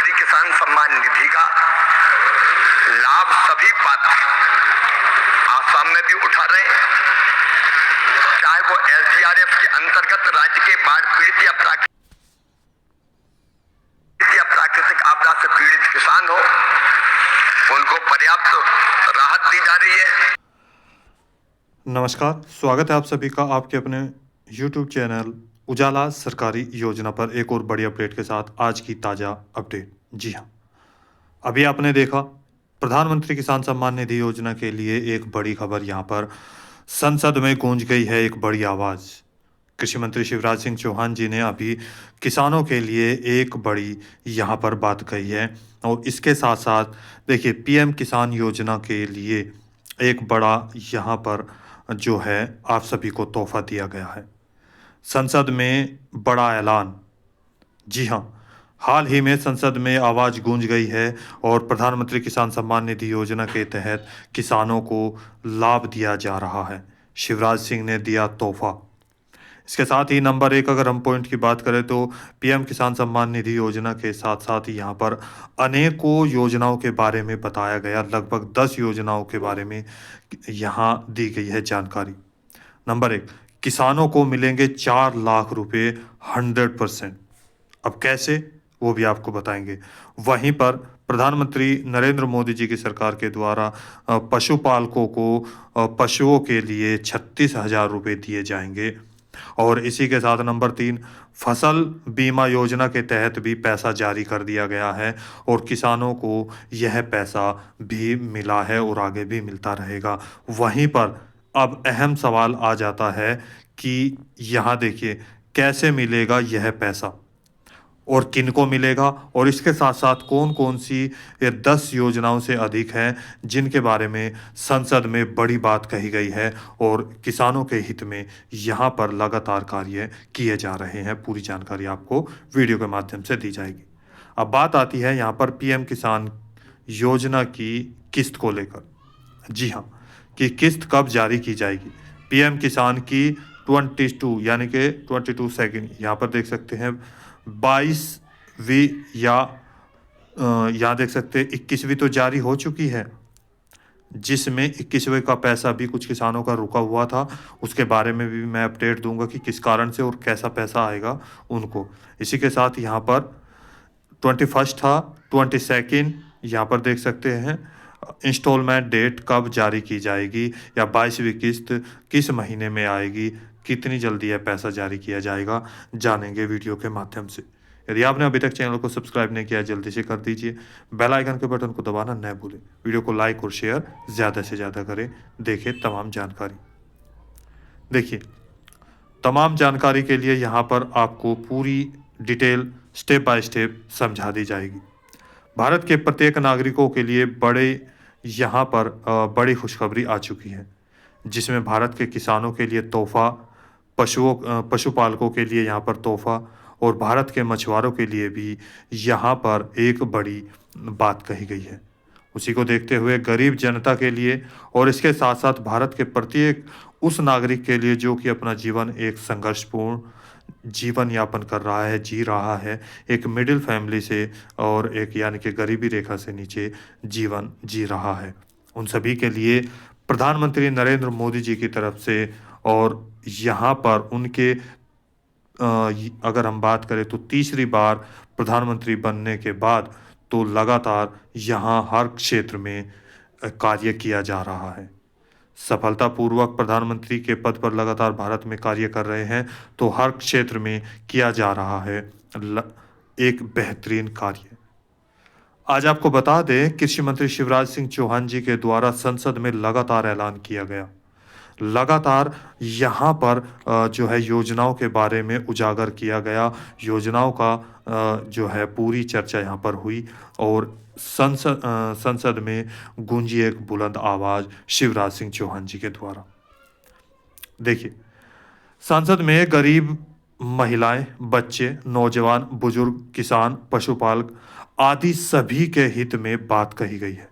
प्रधानमंत्री किसान सम्मान निधि का लाभ सभी पात्र आसाम में भी उठा रहे हैं, चाहे वो एसडीआरएफ के अंतर्गत राज्य के बाढ़ पीड़ित या प्राकृतिक आपदा से पीड़ित किसान हो, उनको पर्याप्त राहत दी जा रही है। नमस्कार, स्वागत है आप सभी का आपके अपने YouTube चैनल उजाला सरकारी योजना पर एक और बड़ी अपडेट के साथ। आज की ताज़ा अपडेट, जी हाँ, अभी आपने देखा प्रधानमंत्री किसान सम्मान निधि योजना के लिए एक बड़ी खबर यहाँ पर संसद में गूंज गई है। एक बड़ी आवाज़ कृषि मंत्री शिवराज सिंह चौहान जी ने अभी किसानों के लिए एक बड़ी यहाँ पर बात कही है। और इसके साथ साथ देखिए, पीएम किसान योजना के लिए एक बड़ा यहाँ पर जो है आप सभी को तोहफा दिया गया है। संसद में बड़ा ऐलान, जी हाँ, हाल ही में संसद में आवाज़ गूंज गई है और प्रधानमंत्री किसान सम्मान निधि योजना के तहत किसानों को लाभ दिया जा रहा है। शिवराज सिंह ने दिया तोहफा। इसके साथ ही नंबर एक, अगर हम पॉइंट की बात करें तो पीएम किसान सम्मान निधि योजना के साथ साथ यहाँ पर अनेकों योजनाओं के बारे में बताया गया। लगभग 10 योजनाओं के बारे में यहाँ दी गई है जानकारी। नंबर एक, किसानों को मिलेंगे 4 लाख रुपए 100%। अब कैसे, वो भी आपको बताएंगे। वहीं पर प्रधानमंत्री नरेंद्र मोदी जी की सरकार के द्वारा पशुपालकों को पशुओं के लिए 36,000 रुपये दिए जाएंगे। और इसी के साथ नंबर 3, फसल बीमा योजना के तहत भी पैसा जारी कर दिया गया है और किसानों को यह पैसा भी मिला है और आगे भी मिलता रहेगा। वहीं पर अब अहम सवाल आ जाता है कि यहाँ देखिए कैसे मिलेगा यह पैसा और किनको मिलेगा, और इसके साथ साथ कौन कौन सी ये 10 योजनाओं से अधिक हैं जिनके बारे में संसद में बड़ी बात कही गई है और किसानों के हित में यहाँ पर लगातार कार्य किए जा रहे हैं। पूरी जानकारी आपको वीडियो के माध्यम से दी जाएगी। अब बात आती है यहाँ पर पीएम किसान योजना की किस्त को लेकर। जी हाँ, कि किस्त कब जारी की जाएगी। पीएम किसान की 22 यानी कि 22 सेकेंड, यहाँ पर देख सकते हैं 22वीं या यहाँ देख सकते हैं 21वीं तो जारी हो चुकी है, जिसमें 21वें का पैसा भी कुछ किसानों का रुका हुआ था। उसके बारे में भी मैं अपडेट दूंगा कि किस कारण से और कैसा पैसा आएगा उनको। इसी के साथ यहाँ पर 21 था, 22 यहाँ पर देख सकते हैं इंस्टॉलमेंट डेट कब जारी की जाएगी या 22वीं किस्त किस महीने में आएगी, कितनी जल्दी यह पैसा जारी किया जाएगा, जानेंगे वीडियो के माध्यम से। यदि आपने अभी तक चैनल को सब्सक्राइब नहीं किया जल्दी से कर दीजिए, बेल आइकन के बटन को दबाना न भूलें, वीडियो को लाइक और शेयर ज़्यादा से ज़्यादा करें। देखें तमाम जानकारी। देखिए, तमाम जानकारी के लिए यहाँ पर आपको पूरी डिटेल स्टेप बाय स्टेप समझा दी जाएगी। भारत के प्रत्येक नागरिकों के लिए यहाँ पर बड़ी खुशखबरी आ चुकी है, जिसमें भारत के किसानों के लिए तोहफा, पशुपालकों के लिए यहाँ पर तोहफा और भारत के मछुआरों के लिए भी यहाँ पर एक बड़ी बात कही गई है। उसी को देखते हुए गरीब जनता के लिए और इसके साथ साथ भारत के प्रत्येक उस नागरिक के लिए जो कि अपना जीवन एक संघर्षपूर्ण जीवन यापन कर रहा है, जी रहा है, एक मिडिल फैमिली से और एक यानी कि गरीबी रेखा से नीचे जीवन जी रहा है, उन सभी के लिए प्रधानमंत्री नरेंद्र मोदी जी की तरफ से और यहाँ पर उनके अगर हम बात करें तो तीसरी बार प्रधानमंत्री बनने के बाद तो लगातार यहाँ हर क्षेत्र में कार्य किया जा रहा है। सफलतापूर्वक प्रधानमंत्री के पद पर लगातार भारत में कार्य कर रहे हैं, तो हर क्षेत्र में किया जा रहा है एक बेहतरीन कार्य। आज आपको बता दें, कृषि मंत्री शिवराज सिंह चौहान जी के द्वारा संसद में लगातार ऐलान किया गया। लगातार यहाँ पर जो है योजनाओं के बारे में उजागर किया गया, योजनाओं का जो है पूरी चर्चा यहाँ पर हुई और संसद में गूंजी एक बुलंद आवाज़ शिवराज सिंह चौहान जी के द्वारा। देखिए, संसद में गरीब महिलाएं, बच्चे, नौजवान, बुजुर्ग, किसान, पशुपालक आदि सभी के हित में बात कही गई है।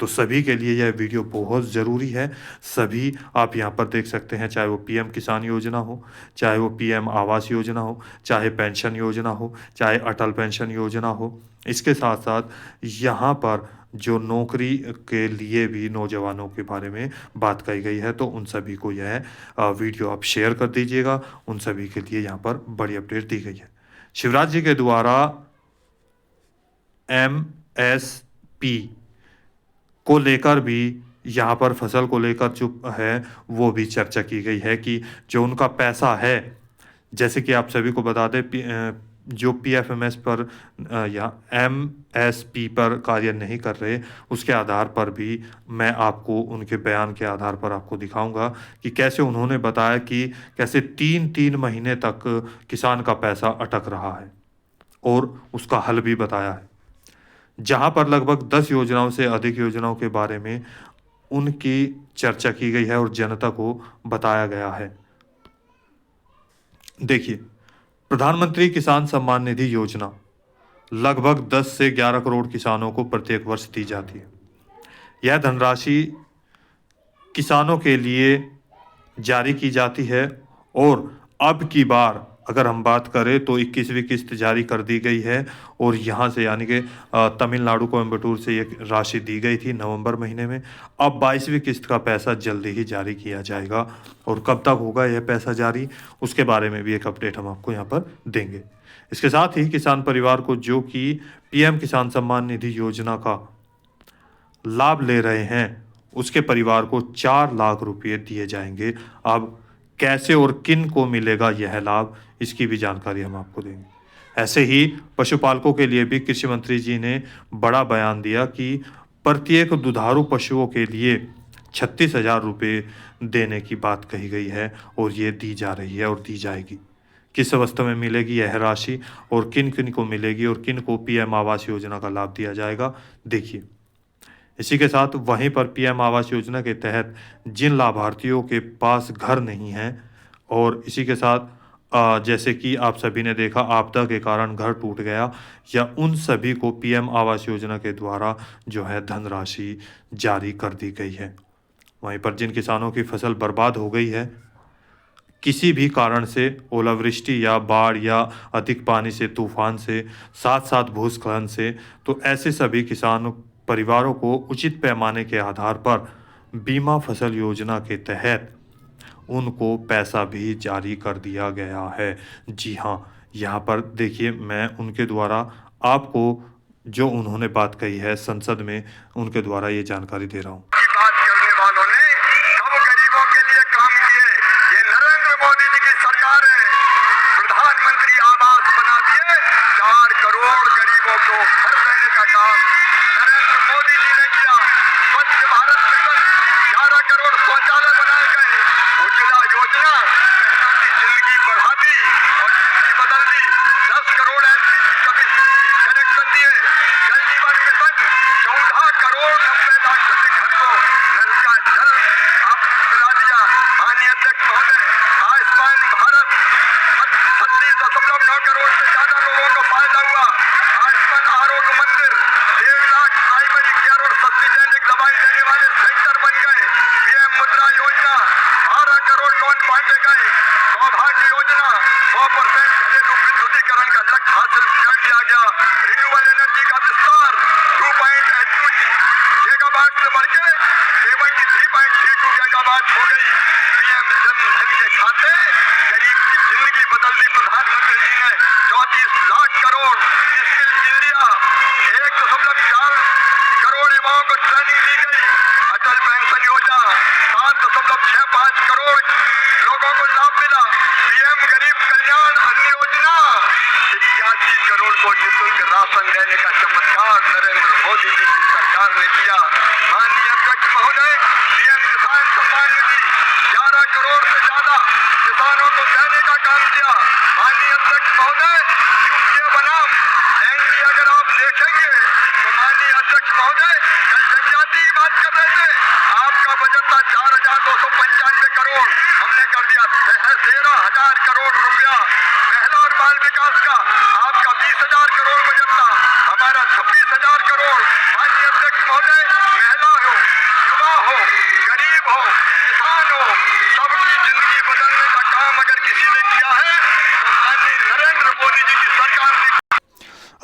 तो सभी के लिए यह वीडियो बहुत ज़रूरी है। सभी आप यहाँ पर देख सकते हैं, चाहे वो पीएम किसान योजना हो, चाहे वो पीएम आवास योजना हो, चाहे पेंशन योजना हो, चाहे अटल पेंशन योजना हो। इसके साथ साथ यहाँ पर जो नौकरी के लिए भी नौजवानों के बारे में बात कही गई है, तो उन सभी को यह वीडियो आप शेयर कर दीजिएगा। उन सभी के लिए यहाँ पर बड़ी अपडेट दी गई है। शिवराज जी के द्वारा एमएसपी को लेकर भी यहाँ पर फसल को लेकर जो है वो भी चर्चा की गई है कि जो उनका पैसा है, जैसे कि आप सभी को बता दें, जो पीएफएमएस पर या एमएसपी पर कार्य नहीं कर रहे, उसके आधार पर भी मैं आपको उनके बयान के आधार पर आपको दिखाऊंगा कि कैसे उन्होंने बताया कि कैसे 3-3 महीने तक किसान का पैसा अटक रहा है और उसका हल भी बताया है। जहां पर लगभग 10 योजनाओं से अधिक योजनाओं के बारे में उनकी चर्चा की गई है और जनता को बताया गया है। देखिए, प्रधानमंत्री किसान सम्मान निधि योजना लगभग 10 से 11 करोड़ किसानों को प्रत्येक वर्ष दी जाती है। यह धनराशि किसानों के लिए जारी की जाती है और अब की बार अगर हम बात करें तो 21वीं किस्त जारी कर दी गई है और यहाँ से यानी कि तमिलनाडु कोयम्बटूर से ये राशि दी गई थी नवंबर महीने में। अब 22वीं किस्त का पैसा जल्दी ही जारी किया जाएगा और कब तक होगा यह पैसा जारी, उसके बारे में भी एक अपडेट हम आपको यहाँ पर देंगे। इसके साथ ही किसान परिवार को जो कि पीएम किसान सम्मान निधि योजना का लाभ ले रहे हैं, उसके परिवार को 4 लाख रुपये दिए जाएंगे। अब कैसे और किन को मिलेगा यह लाभ, इसकी भी जानकारी हम आपको देंगे। ऐसे ही पशुपालकों के लिए भी कृषि मंत्री जी ने बड़ा बयान दिया कि प्रत्येक दुधारू पशुओं के लिए 36,000 रुपये देने की बात कही गई है और ये दी जा रही है और दी जाएगी। किस अवस्था में मिलेगी यह राशि और किन किन को मिलेगी और किन को पीएम आवास योजना का लाभ दिया जाएगा, देखिए। इसी के साथ वहीं पर पीएम आवास योजना के तहत जिन लाभार्थियों के पास घर नहीं है और इसी के साथ जैसे कि आप सभी ने देखा आपदा के कारण घर टूट गया, या उन सभी को पीएम आवास योजना के द्वारा जो है धनराशि जारी कर दी गई है। वहीं पर जिन किसानों की फसल बर्बाद हो गई है किसी भी कारण से, ओलावृष्टि या बाढ़ या अधिक पानी से, तूफान से, साथ साथ भूस्खलन से, तो ऐसे सभी किसान परिवारों को उचित पैमाने के आधार पर बीमा फसल योजना के तहत उनको पैसा भी जारी कर दिया गया है। जी हाँ, यहाँ पर देखिए मैं उनके द्वारा आपको जो उन्होंने बात कही है संसद में, उनके द्वारा ये जानकारी दे रहा हूँ। बात करने वालों ने कब गरीबों के लिए काम किए? ये नरेंद्र मोदी जी की सरकार है। प्रधानमंत्री आवास बना दिए, 4 करोड़ गरीबों को घर देने का काम नरेंद्र मोदी जी ने किया। स्वच्छ भारत मिशन 11 करोड़ शौचालय बनाए गए। उज्ज्वला योजना मेहनती जिंदगी बढ़ा दी और जिंदगी बदल दी। 10 करोड़ एलपीजी कनेक्शन दिए। जल जीवन मिशन 14 करोड़ 90 लाख से घर को नल का जल आपने पिला दिया। माननीय अध्यक्ष महोदय, आयुष्मान भारत 36.9 करोड़ से ज्यादा लोगों को फायदा हुआ। आयुष्मान आरोग्य मंदिर 1.5 लाख प्राइमरी केयर और सस्ती दैनिक दवाई देने वाले सेंटर बन गए। पीएम मुद्रा योजना 12 करोड़ लोन बांटे गए। सौभाग्य योजना 100% घरेलू विद्युतीकरण का लक्ष्य हासिल कर लिया गया। रिन्यूएबल एनर्जी का विस्तार 2.82 गीगावाट से बढ़ के 73.32 गीगावाट हो गई। पीएम जन धन के खाते गरीब की जिंदगी बदल दी। प्रधानमंत्री जी ने 34 लाख करोड़ स्किल इंडिया 1.4 करोड़ युवाओं को ट्रेनिंग दी गई। अटल पेंशन योजना 7.65 करोड़ लोगों को लाभ मिला। पीएम गरीब कल्याण अन्न योजना 81 करोड़ को निःशुल्क राशन देने का चमत्कार नरेंद्र मोदी जी की सरकार ने किया। माननीय अध्यक्ष महोदय, पीएम किसान सम्मान निधि 11 करोड़ से ज्यादा किसानों को देने का काम किया। माननीय अध्यक्ष महोदय, यूपीए बनाम एनडीए अगर आप देखेंगे तो माननीय अध्यक्ष महोदय कल जनजाति की बात कर रहे थे। आपका बजट था 4,295 करोड़, हमने कर दिया 13,000 करोड़ रुपया। महिला और बाल विकास का आपका 20,000 करोड़ बजट था, हमारा 26,000 करोड़। माननीय अध्यक्ष महोदय, महिला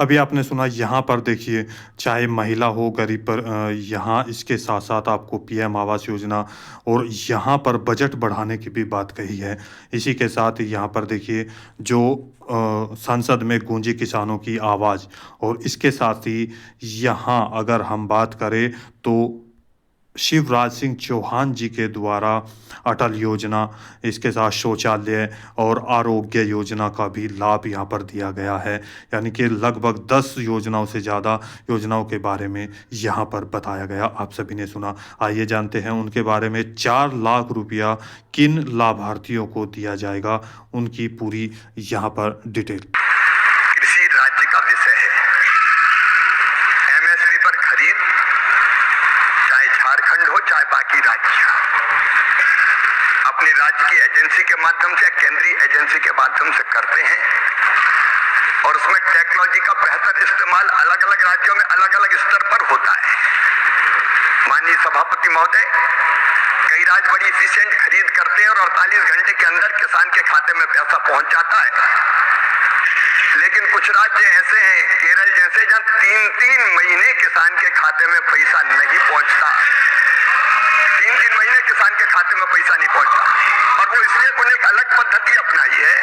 अभी आपने सुना यहाँ पर देखिए, चाहे महिला हो गरीब पर यहाँ इसके साथ साथ आपको पीएम आवास योजना और यहाँ पर बजट बढ़ाने की भी बात कही है। इसी के साथ यहाँ पर देखिए जो संसद में गूंजी किसानों की आवाज़ और इसके साथ ही यहाँ अगर हम बात करें तो शिवराज सिंह चौहान जी के द्वारा अटल योजना, इसके साथ शौचालय और आरोग्य योजना का भी लाभ यहाँ पर दिया गया है। यानी कि लगभग 10 योजनाओं से ज़्यादा योजनाओं के बारे में यहाँ पर बताया गया, आप सभी ने सुना। आइए जानते हैं उनके बारे में। 4 लाख रुपया किन लाभार्थियों को दिया जाएगा, उनकी पूरी यहाँ पर डिटेल। कृषि राज्य का विषय है। एमएसपी पर खरीद चाहे झारखंड हो चाहे बाकी राज्य, अपनी राज्य की एजेंसी के माध्यम से या केंद्रीय एजेंसी के माध्यम से करते हैं और उसमें टेक्नोलॉजी का बेहतर इस्तेमाल अलग अलग राज्यों में अलग अलग स्तर पर होता है। माननीय सभापति महोदय, कई राज्य बड़ी एफिशिएंट खरीद करते हैं और 48 घंटे के अंदर किसान के खाते में पैसा पहुंच जाता है, लेकिन कुछ राज्य ऐसे हैं, केरल जैसे, जहां 3-3 महीने किसान के खाते में पैसा नहीं पहुंचता। 3-3 महीने किसान के खाते में पैसा नहीं पहुंचता और वो इसलिए उन्हें एक अलग पद्धति अपनाई है।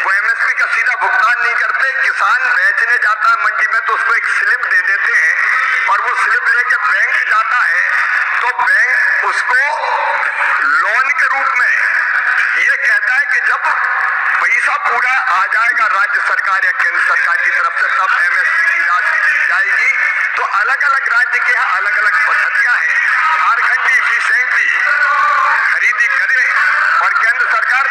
वो एमएसपी का सीधा भुगतान नहीं करते। किसान बेचने जाता है मंडी में तो उसको एक स्लिप दे देते हैं और वो स्लिप लेके बैंक जाता है तो बैंक उसको लोन के रूप में ये कहता है कि जब पैसा पूरा आ जाएगा राज्य सरकार या केंद्र सरकार की तरफ से तब एमएसपी की राशि दी जाएगी। तो अलग अलग राज्य के यहाँ अलग अलग पद्धतियां हैं। झारखंड एफिशिएंटली खरीदी करे और केंद्र सरकार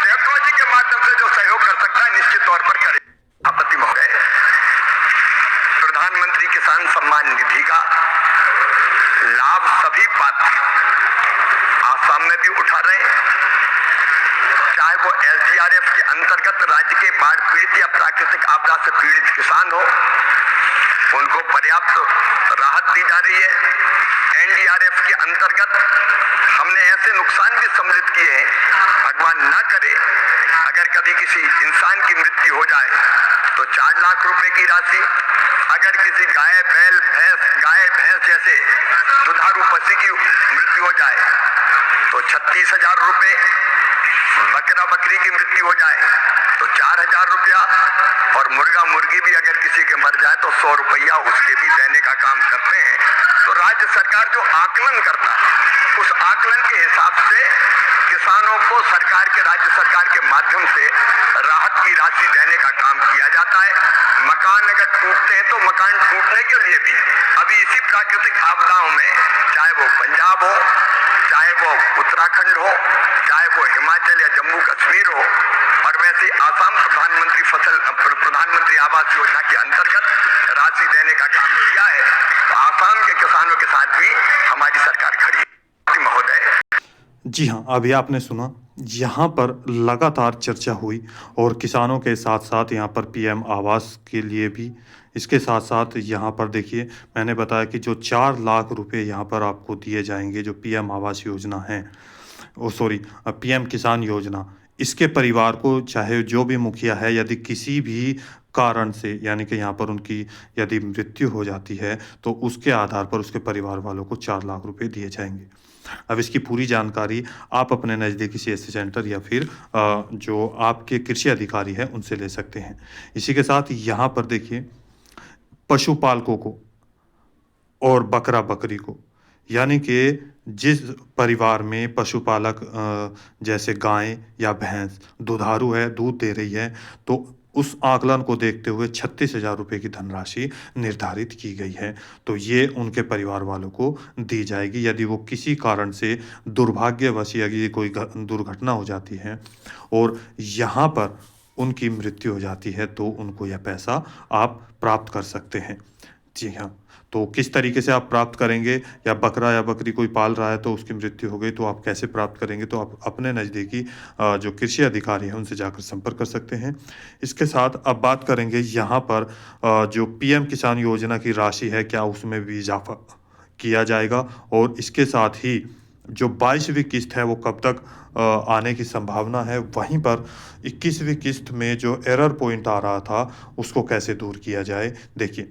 टेक्नोलॉजी के माध्यम से जो सहयोग कर सकता है निश्चित तौर पर करे। सभापति महोदय, प्रधानमंत्री किसान सम्मान निधि का लाभ सभी पात्र आसाम में भी उठा रहे हैं, चाहे वो एसडीआरएफ के अंतर्गत राज्य के बाढ़ पीड़ित या प्राकृतिक आपदा से पीड़ित किसान हो, उनको पर्याप्त राहत दी जा रही है। एनडीआरएफ के अंतर्गत हमने ऐसे नुकसान भी सम्मिलित किए हैं, भगवान ना करे अगर कभी किसी इंसान की मृत्यु हो जाए तो 4 लाख रुपए की राशि, अगर किसी गाय भैंस जैसे दुधारू पशु की मृत्यु हो जाए तो 36,000 रुपए, बकरा बकरी की मृत्यु हो जाए तो 4,000 रुपया और मुर्गा मुर्गी भी अगर किसी के मर जाए तो 100 रुपया उसके भी देने का काम करते हैं। तो राज्य सरकार जो आकलन करता है उस आकलन के हिसाब से किसानों को सरकार के राज्य सरकार के माध्यम से राहत की राशि देने का काम किया जाता है। मकान अगर टूटते हैं तो मकान टूटने के लिए भी अभी इसी प्राकृतिक आपदाओं में, चाहे वो पंजाब हो, चाहे वो उत्तराखंड हो, चाहे वो हिमाचल या जम्मू कश्मीर हो, और वैसे आसाम प्रधानमंत्री आवास योजना के अंतर्गत राशि देने का काम किया है। तो आसाम के किसानों के साथ भी हमारी सरकार खड़ी है। महोदय, जी हाँ, अभी आपने सुना, यहाँ पर लगातार चर्चा हुई और किसानों के साथ साथ यहाँ पर पीएम आवास के लिए भी, इसके साथ साथ यहाँ पर देखिए मैंने बताया कि जो 4 लाख रुपए यहाँ पर आपको दिए जाएंगे, जो पीएम आवास योजना है, पीएम किसान योजना, इसके परिवार को चाहे जो भी मुखिया है, यदि किसी भी कारण से यानी कि यहाँ पर उनकी यदि मृत्यु हो जाती है तो उसके आधार पर उसके परिवार वालों को 4 लाख रुपए दिए जाएंगे। अब इसकी पूरी जानकारी आप अपने नज़दीकी सीएससी सेंटर या फिर जो आपके कृषि अधिकारी हैं उनसे ले सकते हैं। इसी के साथ यहाँ पर देखिए पशुपालकों को और बकरा बकरी को, यानी कि जिस परिवार में पशुपालक जैसे गाय या भैंस दुधारू है, दूध दे रही है, तो उस आकलन को देखते हुए 36,000 रुपये की धनराशि निर्धारित की गई है। तो ये उनके परिवार वालों को दी जाएगी। यदि वो किसी कारण से दुर्भाग्यवश यदि कोई दुर्घटना हो जाती है और यहाँ पर उनकी मृत्यु हो जाती है तो उनको यह पैसा आप प्राप्त कर सकते हैं। जी हाँ, तो किस तरीके से आप प्राप्त करेंगे, या बकरा या बकरी कोई पाल रहा है तो उसकी मृत्यु हो गई तो आप कैसे प्राप्त करेंगे, तो आप अपने नज़दीकी जो कृषि अधिकारी हैं उनसे जाकर संपर्क कर सकते हैं। इसके साथ अब बात करेंगे यहाँ पर जो पीएम किसान योजना की राशि है, क्या उसमें भी इजाफा किया जाएगा, और इसके साथ ही जो 22वीं किस्त है वो कब तक आने की संभावना है, वहीं पर 21वीं किस्त में जो एरर पॉइंट आ रहा था उसको कैसे दूर किया जाए। देखिए,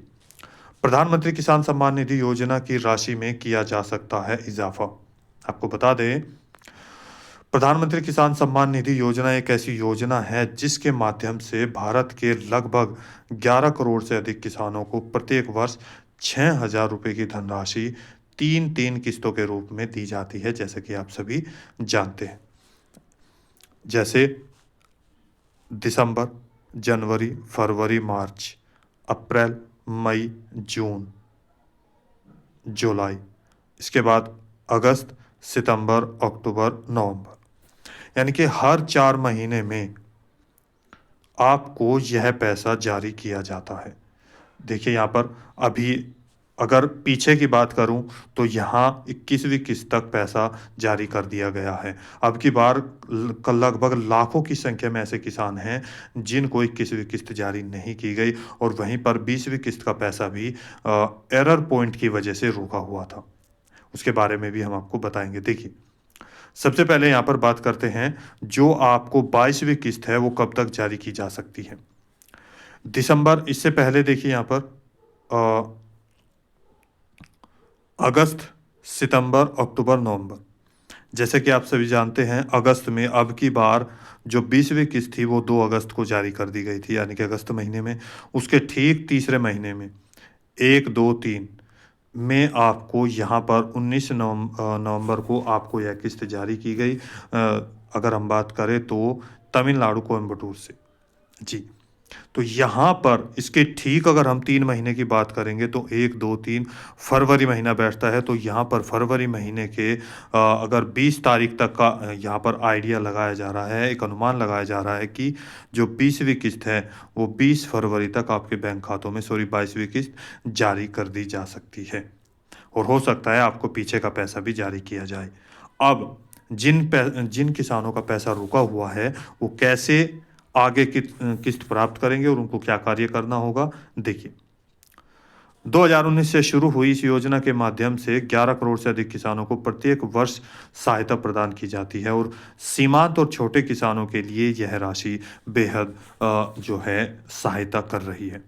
प्रधानमंत्री किसान सम्मान निधि योजना की राशि में किया जा सकता है इजाफा। आपको बता दें, प्रधानमंत्री किसान सम्मान निधि योजना एक ऐसी योजना है जिसके माध्यम से भारत के लगभग 11 करोड़ से अधिक किसानों को प्रत्येक वर्ष 6,000 रुपये की धनराशि 3-3 किस्तों के रूप में दी जाती है, जैसे कि आप सभी जानते हैं। जैसे दिसंबर, जनवरी, फरवरी, मार्च, अप्रैल, मई, जून, जुलाई, इसके बाद अगस्त, सितंबर, अक्टूबर, नवंबर, यानी कि हर 4 महीने में आपको यह पैसा जारी किया जाता है। देखिए यहाँ पर अभी अगर पीछे की बात करूं तो यहाँ 21वीं किस्त तक पैसा जारी कर दिया गया है। अब की बार लगभग लाखों की संख्या में ऐसे किसान हैं जिनको 21वीं किस्त जारी नहीं की गई और वहीं पर 20वीं किस्त का पैसा भी एरर पॉइंट की वजह से रोका हुआ था। उसके बारे में भी हम आपको बताएंगे। देखिए, सबसे पहले यहाँ पर बात करते हैं जो आपको 22वीं किस्त है वो कब तक जारी की जा सकती है। दिसंबर, इससे पहले देखिए यहाँ पर अगस्त, सितंबर, अक्टूबर, नवंबर, जैसे कि आप सभी जानते हैं अगस्त में अब की बार जो 20वीं किस्त थी वो 2 अगस्त को जारी कर दी गई थी, यानी कि अगस्त महीने में। उसके ठीक तीसरे महीने में 1, 2, 3 में आपको यहाँ पर 19 नवंबर को आपको यह किस्त जारी की गई। अगर हम बात करें तो तमिलनाडु कोयम्बटूर से। जी, तो यहाँ पर इसके ठीक अगर हम 3 महीने की बात करेंगे तो 1, 2, 3 फरवरी महीना बैठता है। तो यहाँ पर फरवरी महीने के अगर 20 तारीख तक का यहाँ पर आइडिया लगाया जा रहा है, एक अनुमान लगाया जा रहा है कि जो 20वीं किस्त है वो 20 फरवरी तक आपके बैंक खातों में 22वीं किस्त जारी कर दी जा सकती है और हो सकता है आपको पीछे का पैसा भी जारी किया जाए। अब जिन किसानों का पैसा रुका हुआ है वो कैसे आगे किस्त प्राप्त करेंगे और उनको क्या कार्य करना होगा। देखिए, 2019 से शुरू हुई इस योजना के माध्यम से 11 करोड़ से अधिक किसानों को प्रत्येक वर्ष सहायता प्रदान की जाती है और सीमांत और छोटे किसानों के लिए यह राशि बेहद जो है सहायता कर रही है।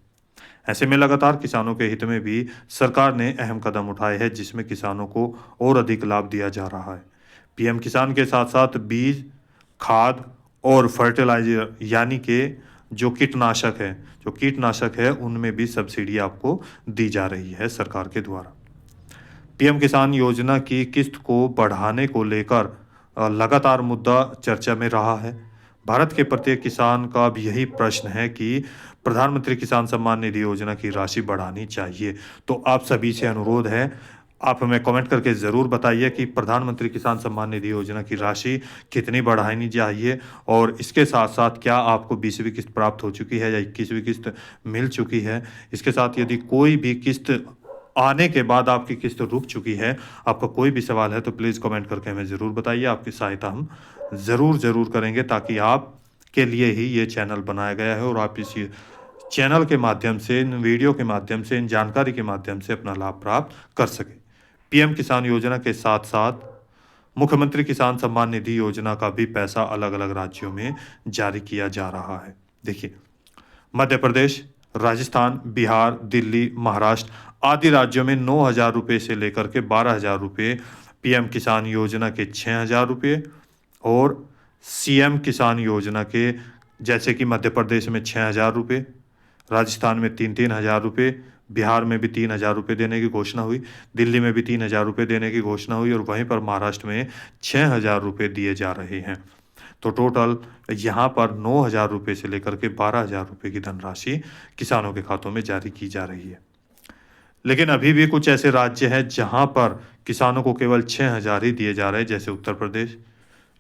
ऐसे में लगातार किसानों के हित में भी सरकार ने अहम कदम उठाए हैं जिसमें किसानों को और अधिक लाभ दिया जा रहा है। पीएम किसान के साथ साथ बीज, खाद और फर्टिलाइजर यानी कि जो कीटनाशक है उनमें भी सब्सिडी आपको दी जा रही है सरकार के द्वारा। पीएम किसान योजना की किस्त को बढ़ाने को लेकर लगातार मुद्दा चर्चा में रहा है। भारत के प्रत्येक किसान का भी यही प्रश्न है कि प्रधानमंत्री किसान सम्मान निधि योजना की राशि बढ़ानी चाहिए। तो आप सभी से अनुरोध है, आप हमें कमेंट करके ज़रूर बताइए कि प्रधानमंत्री किसान सम्मान निधि योजना की राशि कितनी बढ़ानी चाहिए और इसके साथ साथ क्या आपको 20वीं किस्त प्राप्त हो चुकी है या 21वीं किस्त मिल चुकी है। इसके साथ यदि कोई भी किस्त आने के बाद आपकी किस्त रुक चुकी है, आपका कोई भी सवाल है तो प्लीज़ कमेंट करके हमें ज़रूर बताइए। आपकी सहायता हम ज़रूर करेंगे ताकि आपके लिए ही ये चैनल बनाया गया है और आप इस चैनल के माध्यम से, इन वीडियो के माध्यम से, इन जानकारी के माध्यम से अपना लाभ प्राप्त कर सकें। पीएम किसान योजना के साथ साथ मुख्यमंत्री किसान सम्मान निधि योजना का भी पैसा अलग अलग राज्यों में जारी किया जा रहा है। देखिए, मध्य प्रदेश, राजस्थान, बिहार, दिल्ली, महाराष्ट्र आदि राज्यों में 9,000 रुपये से लेकर के 12,000 रुपये पीएम किसान योजना के 6,000 रुपये और सीएम किसान योजना के, जैसे कि मध्य प्रदेश में 6,000 रुपये, राजस्थान में 3,000 रुपये, बिहार में भी 3,000 रुपये देने की घोषणा हुई, दिल्ली में भी 3,000 रुपये देने की घोषणा हुई और वहीं पर महाराष्ट्र में 6,000 रुपये दिए जा रहे हैं। तो टोटल यहाँ पर 9,000 रुपये से लेकर के 12,000 रुपये की धनराशि किसानों के खातों में जारी की जा रही है। लेकिन अभी भी कुछ ऐसे राज्य हैं जहाँ पर किसानों को केवल 6,000 ही दिए जा रहे हैं, जैसे उत्तर प्रदेश।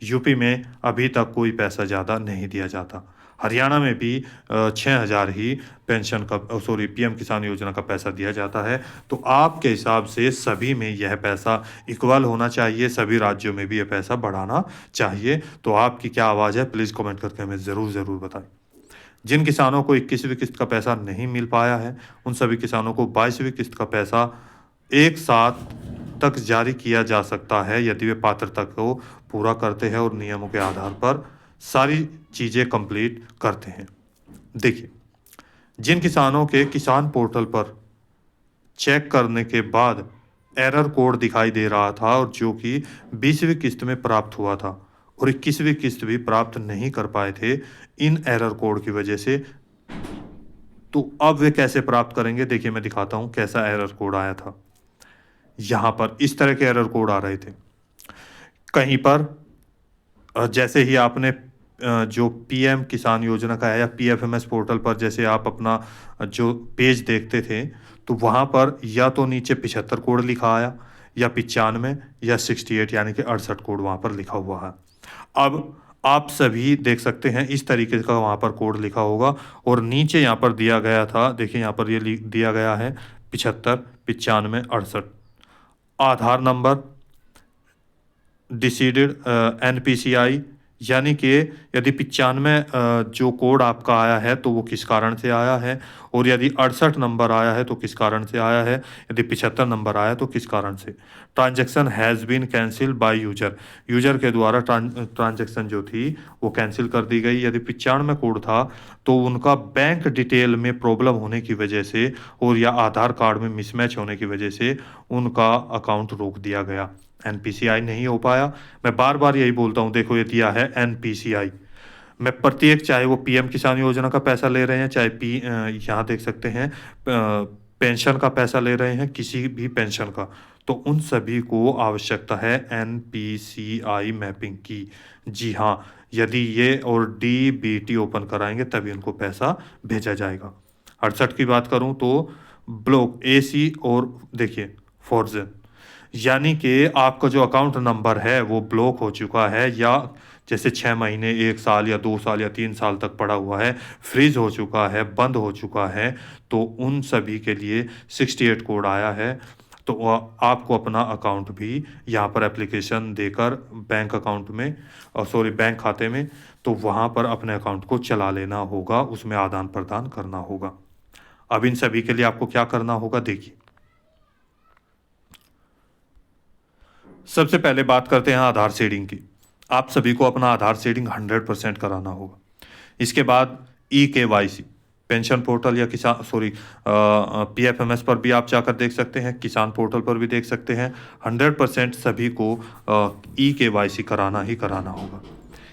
यूपी में अभी तक कोई पैसा ज़्यादा नहीं दिया जाता। हरियाणा में भी 6,000 ही पीएम किसान योजना का पैसा दिया जाता है। तो आपके हिसाब से सभी में यह पैसा इक्वल होना चाहिए, सभी राज्यों में भी यह पैसा बढ़ाना चाहिए। तो आपकी क्या आवाज़ है, प्लीज़ कमेंट करके हमें ज़रूर बताएं। जिन किसानों को 21वीं किस्त का पैसा नहीं मिल पाया है उन सभी किसानों को 22वीं किस्त का पैसा एक साथ तक जारी किया जा सकता है यदि वे पात्रता को पूरा करते हैं और नियमों के आधार पर सारी चीज़ें कंप्लीट करते हैं। देखिए, जिन किसानों के किसान पोर्टल पर चेक करने के बाद एरर कोड दिखाई दे रहा था और जो कि 20वीं किस्त में प्राप्त हुआ था और 21वीं किस्त भी प्राप्त नहीं कर पाए थे इन एरर कोड की वजह से, तो अब वे कैसे प्राप्त करेंगे? देखिए, मैं दिखाता हूं कैसा एरर कोड आया था। यहां पर इस तरह के एरर कोड आ रहे थे। कहीं पर जैसे ही आपने जो पीएम किसान योजना का है या पीएफएमएस पोर्टल पर जैसे आप अपना जो पेज देखते थे, तो वहाँ पर या तो नीचे 75 कोड लिखा आया या 95 या 68 यानी कि 68 कोड वहाँ पर लिखा हुआ है। अब आप सभी देख सकते हैं इस तरीके का वहाँ पर कोड लिखा होगा और नीचे यहाँ पर दिया गया था, देखिए यहाँ पर ये दिया गया है 75, 95, 68 आधार नंबर, डिसीडेड एनपीसीआई, यानी कि यदि 95 जो कोड आपका आया है तो वो किस कारण से आया है, और यदि 68 नंबर आया है तो किस कारण से आया है, यदि 75 नंबर आया तो किस कारण से। Transaction has been cancel by user, user के द्वारा ट्रांजैक्शन जो थी वो कैंसिल कर दी गई। यदि 95 कोड था तो उनका बैंक डिटेल में प्रॉब्लम होने की वजह से और या आधार कार्ड में मिसमैच होने की वजह से उनका अकाउंट रोक दिया गया, एनपीसीआई नहीं हो पाया। मैं बार बार यही बोलता हूँ, देखो ये दिया है एनपीसीआई। मैं प्रत्येक, चाहे वो पीएम किसान योजना का पैसा ले रहे हैं, चाहे यहाँ देख सकते हैं पेंशन का पैसा ले रहे हैं, किसी भी पेंशन का, तो उन सभी को आवश्यकता है एनपीसीआई मैपिंग की। जी हाँ, यदि ये और डीबीटी ओपन कराएंगे तभी उनको पैसा भेजा जाएगा। 68 की बात करूँ तो ब्लॉक एसी और देखिए फॉर्जन, यानी कि आपका जो अकाउंट नंबर है वो ब्लॉक हो चुका है या जैसे 6 महीने, 1 साल या 2 साल या 3 साल तक पड़ा हुआ है, फ्रीज हो चुका है, बंद हो चुका है, तो उन सभी के लिए 68 कोड आया है। तो आपको अपना अकाउंट भी यहाँ पर एप्लीकेशन देकर बैंक अकाउंट में बैंक खाते में, तो वहाँ पर अपने अकाउंट को चला लेना होगा, उसमें आदान प्रदान करना होगा। अब इन सभी के लिए आपको क्या करना होगा, देखिए सबसे पहले बात करते हैं आधार सीडिंग की। आप सभी को अपना आधार सीडिंग 100% कराना होगा। इसके बाद EKYC, पेंशन पोर्टल या पीएफएमएस पर भी आप जाकर देख सकते हैं, किसान पोर्टल पर भी देख सकते हैं। 100% सभी को EKYC कराना ही कराना होगा।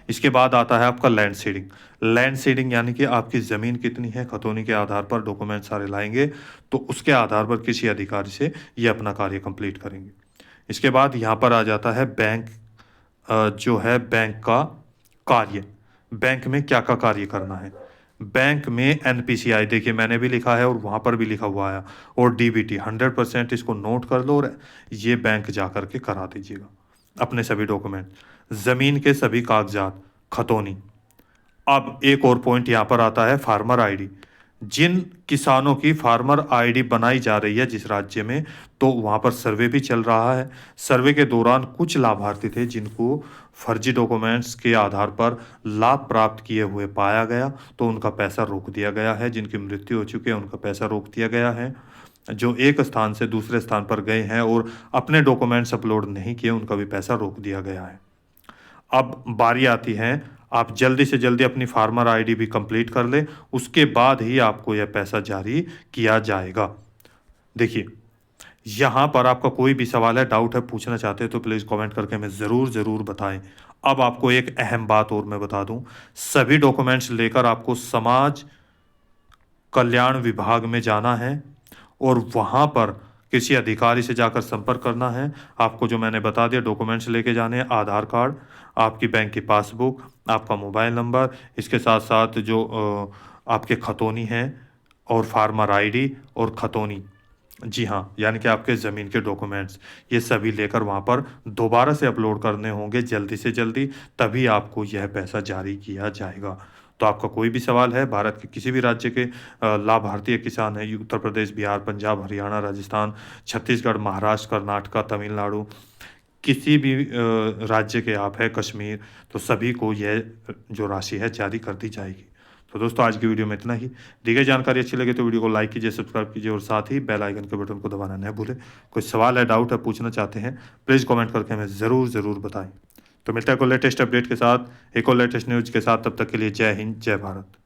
इसके बाद आता है आपका लैंड सीडिंग। लैंड सीडिंग यानी कि आपकी ज़मीन कितनी है, खतौनी के आधार पर डॉक्यूमेंट सारे लाएंगे, तो उसके आधार पर किसी अधिकारी से ये अपना कार्य कंप्लीट करेंगे। इसके बाद यहाँ पर आ जाता है बैंक, जो है बैंक का कार्य, बैंक में क्या क्या कार्य करना है। बैंक में एनपीसीआई, देखिए मैंने भी लिखा है और वहाँ पर भी लिखा हुआ है, और डीबीटी 100% इसको नोट कर लो और ये बैंक जा कर के करा दीजिएगा अपने सभी डॉक्यूमेंट, ज़मीन के सभी कागजात, खतौनी। अब एक और पॉइंट यहाँ पर आता है फार्मर आईडी। जिन किसानों की फार्मर आईडी बनाई जा रही है जिस राज्य में, तो वहाँ पर सर्वे भी चल रहा है। सर्वे के दौरान कुछ लाभार्थी थे जिनको फर्जी डॉक्यूमेंट्स के आधार पर लाभ प्राप्त किए हुए पाया गया, तो उनका पैसा रोक दिया गया है। जिनकी मृत्यु हो चुकी है उनका पैसा रोक दिया गया है। जो एक स्थान से दूसरे स्थान पर गए हैं और अपने डॉक्यूमेंट्स अपलोड नहीं किए, उनका भी पैसा रोक दिया गया है। अब बारी आती है, आप जल्दी से जल्दी अपनी फार्मर आईडी भी कंप्लीट कर लें, उसके बाद ही आपको यह पैसा जारी किया जाएगा। देखिए, यहाँ पर आपका कोई भी सवाल है, डाउट है, पूछना चाहते हैं तो प्लीज़ कमेंट करके हमें ज़रूर बताएं। अब आपको एक अहम बात और मैं बता दूं, सभी डॉक्यूमेंट्स लेकर आपको समाज कल्याण विभाग में जाना है और वहाँ पर किसी अधिकारी से जाकर संपर्क करना है। आपको जो मैंने बता दिया डॉक्यूमेंट्स लेके जाने हैं, आधार कार्ड, आपकी बैंक की पासबुक, आपका मोबाइल नंबर, इसके साथ साथ जो आपके खतौनी हैं और फार्मर आईडी और खतौनी, जी हाँ, यानी कि आपके ज़मीन के डॉक्यूमेंट्स, ये सभी लेकर वहाँ पर दोबारा से अपलोड करने होंगे जल्दी से जल्दी, तभी आपको यह पैसा जारी किया जाएगा। तो आपका कोई भी सवाल है, भारत के किसी भी राज्य के लाभार्थी किसान है, उत्तर प्रदेश, बिहार, पंजाब, हरियाणा, राजस्थान, छत्तीसगढ़, महाराष्ट्र, कर्नाटक, तमिलनाडु, किसी भी राज्य के आप है, कश्मीर, तो सभी को यह जो राशि है जारी कर दी जाएगी। तो दोस्तों आज की वीडियो में इतना ही। दी गई जानकारी अच्छी लगे तो वीडियो को लाइक कीजिए, सब्सक्राइब कीजिए और साथ ही बेल आइकन के बटन को दबाना न भूलें। कोई सवाल है, डाउट है, पूछना चाहते हैं, प्लीज़ कमेंट करके हमें ज़रूर बताएं। तो मिलता है कोई लेटेस्ट अपडेट के साथ, एक और लेटेस्ट न्यूज़ के साथ। तब तक के लिए जय हिंद, जय भारत।